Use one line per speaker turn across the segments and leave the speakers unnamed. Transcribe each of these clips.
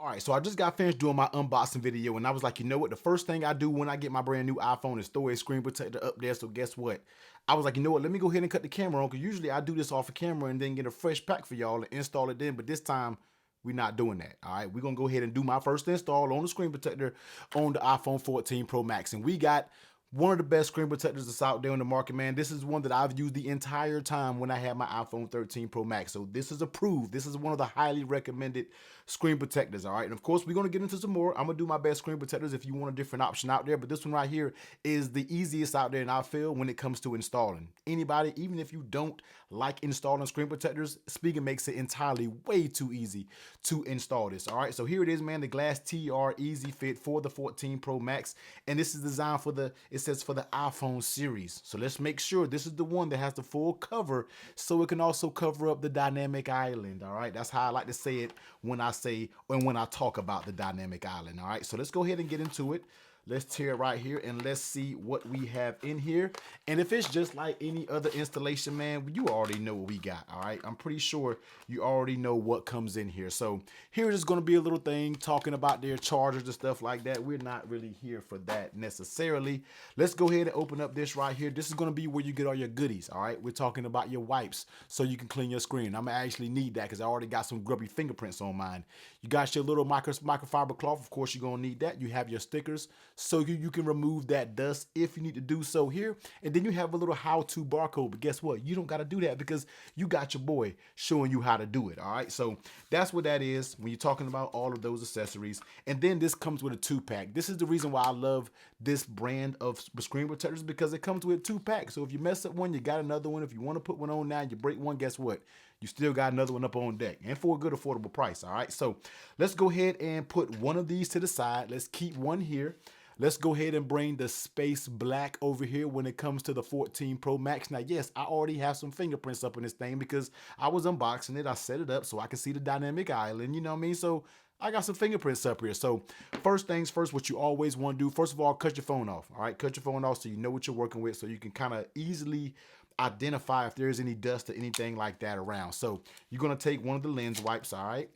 All right, so I just got finished doing my unboxing video, and I was like, you know what? The first thing I do when I get my brand new iPhone is throw a screen protector up there. So guess what? I was like, you know what? Let me go ahead and cut the camera on, because usually I do this off of camera and then get a fresh pack for y'all and install it then. But this time, we're not doing that. All right, we're gonna go ahead and do my first install on the screen protector on the iPhone 14 Pro Max, and we got one of the best screen protectors that's out there on the market, man. This is one that I've used the entire time when I had my iPhone 13 Pro Max. So this is approved. This is one of the highly recommended screen protectors, all right? And of course, we're going to get into some more. I'm going to do my best screen protectors if you want a different option out there. But this one right here is the easiest out there, and I feel, when it comes to installing. Anybody, even if you don't like installing screen protectors, Spigen makes it entirely way too easy to install this, all right? So here it is, man, the Glas.tR Easy Fit for the 14 Pro Max. And this is designed for it says for the iPhone series. So let's make sure this is the one that has the full cover, so it can also cover up the dynamic island, all right? That's how I like to say it when I talk about the dynamic island, all right? So let's go ahead and get into it. Let's tear it right here and let's see what we have in here. And if it's just like any other installation, man, you already know what we got, all right? I'm pretty sure you already know what comes in here. So here is going to be a little thing talking about their chargers and stuff like that. We're not really here for that necessarily. Let's go ahead and open up this right here. This is going to be where you get all your goodies, all right? We're talking about your wipes so you can clean your screen. I'm going to actually need that because I already got some grubby fingerprints on mine. You got your little microfiber cloth. Of course, you're going to need that. You have your stickers so you can remove that dust if you need to do so here. And then you have a little how-to barcode. But guess what? You don't got to do that because you got your boy showing you how to do it, all right? So that's what that is when you're talking about all of those accessories. And then this comes with a 2-pack. This is the reason why I love this brand of screen protectors, because it comes with a 2-pack. So if you mess up one, you got another one. If you want to put one on now, you break one, guess what? You still got another one up on deck, and for a good affordable price, all right? So let's go ahead and put one of these to the side. Let's keep one here. Let's go ahead and bring the space black over here when it comes to the 14 Pro Max. Now, yes, I already have some fingerprints up in this thing because I was unboxing it. I set it up so I can see the dynamic island, you know what I mean? So I got some fingerprints up here. So first things first, what you always want to do, first of all, cut your phone off, all right? Cut your phone off so you know what you're working with, so you can kind of easily identify if there's any dust or anything like that around. So you're going to take one of the lens wipes, all right?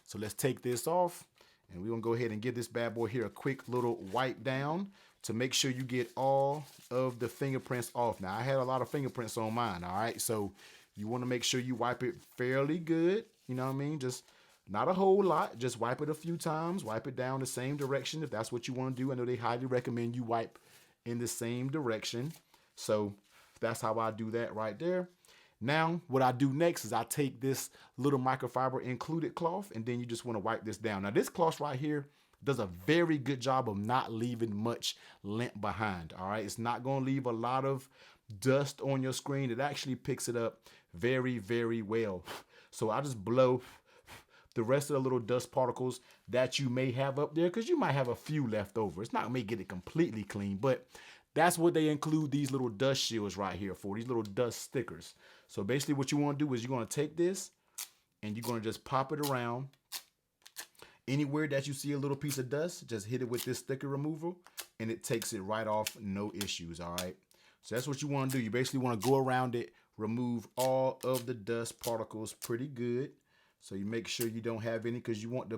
So let's take this off, and we're going to go ahead and give this bad boy here a quick little wipe down to make sure you get all of the fingerprints off. Now, I had a lot of fingerprints on mine, all right? So you want to make sure you wipe it fairly good, you know what I mean? Just not a whole lot, just wipe it a few times, wipe it down the same direction if that's what you want to do. I know they highly recommend you wipe in the same direction. So that's how I do that right there. Now, what I do next is I take this little microfiber included cloth, and then you just want to wipe this down. Now, this cloth right here does a very good job of not leaving much lint behind, all right? It's not going to leave a lot of dust on your screen. It actually picks it up very, very well. So I just blow the rest of the little dust particles that you may have up there, because you might have a few left over. It's not going to make it completely clean, but that's what they include these little dust shields right here for, these little dust stickers. So basically what you want to do is you're going to take this and you're going to just pop it around. Anywhere that you see a little piece of dust, just hit it with this sticker removal and it takes it right off, no issues, all right? So that's what you want to do. You basically want to go around it, remove all of the dust particles pretty good. So you make sure you don't have any, because you want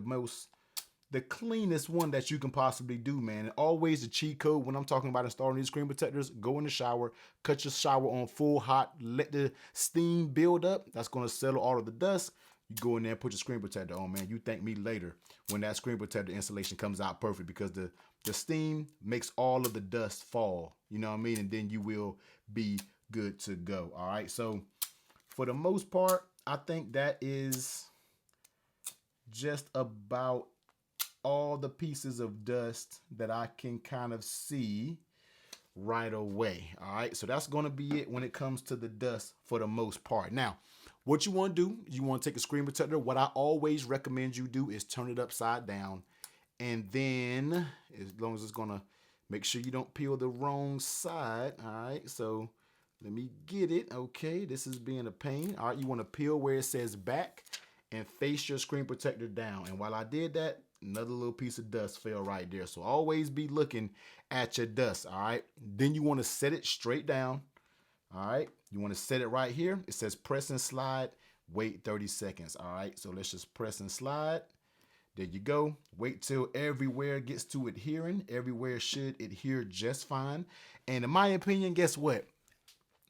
the cleanest one that you can possibly do, man. And always the cheat code when I'm talking about installing these screen protectors: go in the shower, cut your shower on full hot, let the steam build up. That's going to settle all of the dust. You go in there and put your screen protector on, man. You thank me later when that screen protector installation comes out perfect, because the steam makes all of the dust fall, you know what I mean? And then you will be good to go, all right? So for the most part, I think that is just about all the pieces of dust that I can kind of see right away. All right, so that's going to be it when it comes to the dust for the most part. Now, what you want to do, you want to take a screen protector. What I always recommend you do is turn it upside down, and then as long as it's going to make sure you don't peel the wrong side. All right, so let me get it. Okay, this is being a pain. All right, you want to peel where it says back and face your screen protector down. And while I did that, another little piece of dust fell right there. So always be looking at your dust, all right? Then you want to set it straight down, all right? You want to set it right here. It says press and slide, wait 30 seconds, all right? So let's just press and slide. There you go. Wait till everywhere gets to adhering. Everywhere should adhere just fine. And in my opinion, guess what?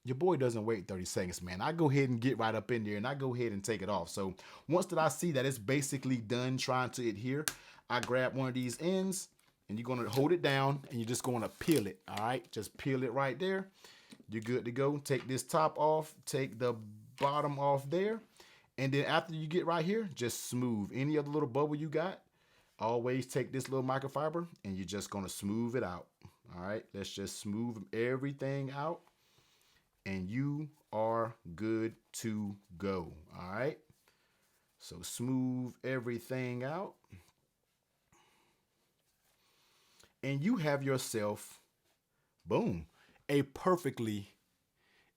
Your boy doesn't wait 30 seconds, man. I go ahead and get right up in there and I go ahead and take it off. So once that I see that it's basically done trying to adhere, I grab one of these ends and you're going to hold it down and you're just going to peel it. All right, just peel it right there. You're good to go. Take this top off, take the bottom off there. And then after you get right here, just smooth any other little bubble you got. Always take this little microfiber and you're just going to smooth it out. All right, let's just smooth everything out and you are good to go. All right. So smooth everything out. And you have yourself, boom, a perfectly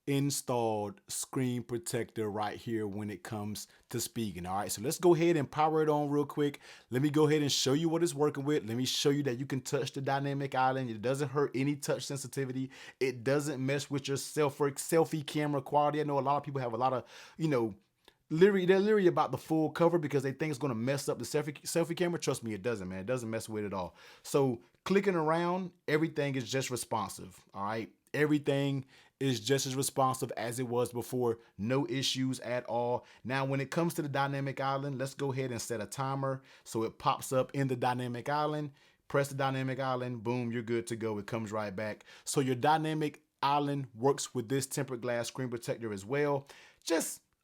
installed screen protector right here when it comes to Spigen. All right, so let's go ahead and power it on real quick. Let me go ahead and show you what it's working with. Let me show you that you can touch the dynamic island. It doesn't hurt any touch sensitivity. It doesn't mess with your selfie camera quality. I know a lot of people have a lot of, they're leery about the full cover because they think it's going to mess up the selfie camera. Trust me, it doesn't, man. It doesn't mess with it at all. So clicking around, everything is just responsive. All right. Everything is just as responsive as it was before. No issues at all. Now, when it comes to the dynamic island, let's go ahead and set a timer so it pops up in the dynamic island. Press the dynamic island. Boom, you're good to go. It comes right back. So your dynamic island works with this tempered glass screen protector as well.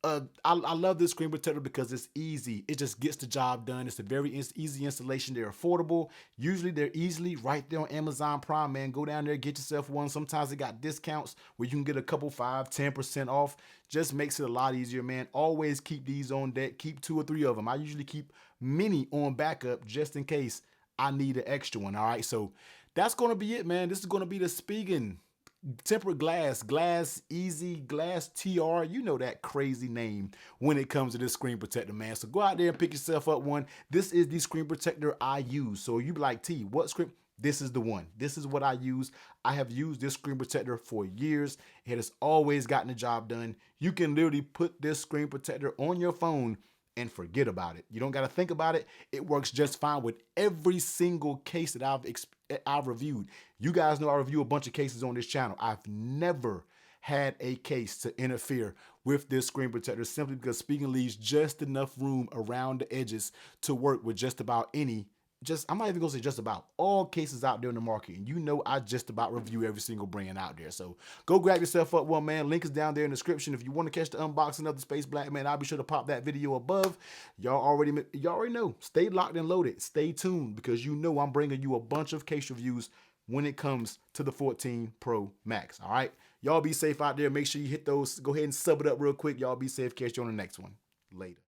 I love this screen protector because it's easy. It just gets the job done. It's a very easy installation. They're affordable. Usually they're easily right there on Amazon Prime, man. Go down there, get yourself one. Sometimes they got discounts where you can get a couple 5-10% off. Just makes it a lot easier, man. Always keep these on deck. Keep 2 or 3 of them. I usually keep many on backup just in case I need an extra one. All right, so that's going to be it, man. This is going to be the Spigen tempered glass easy Glas.tR. You know that crazy name when it comes to this screen protector, man. So go out there and pick yourself up one. This is the screen protector I use. So you be like, T, what screen? This is the one. This is what I use. I have used this screen protector for years. It has always gotten the job done. You can literally put this screen protector on your phone and forget about it. You don't got to think about it. It works just fine with every single case that I've reviewed. You guys know I review a bunch of cases on this channel. I've never had a case to interfere with this screen protector simply because Spigen leaves just enough room around the edges to work with just about any I'm not even gonna say just about all cases out there in the market. And you know I just about review every single brand out there. So go grab yourself up one, man. Link is down there in the description. If you want to catch the unboxing of the Space Black Man, I'll be sure to pop that video above. Y'all already know. Stay locked and loaded. Stay tuned because you know I'm bringing you a bunch of case reviews when it comes to the 14 Pro Max. All right. Y'all be safe out there. Make sure you hit those. Go ahead and sub it up real quick. Y'all be safe. Catch you on the next one. Later.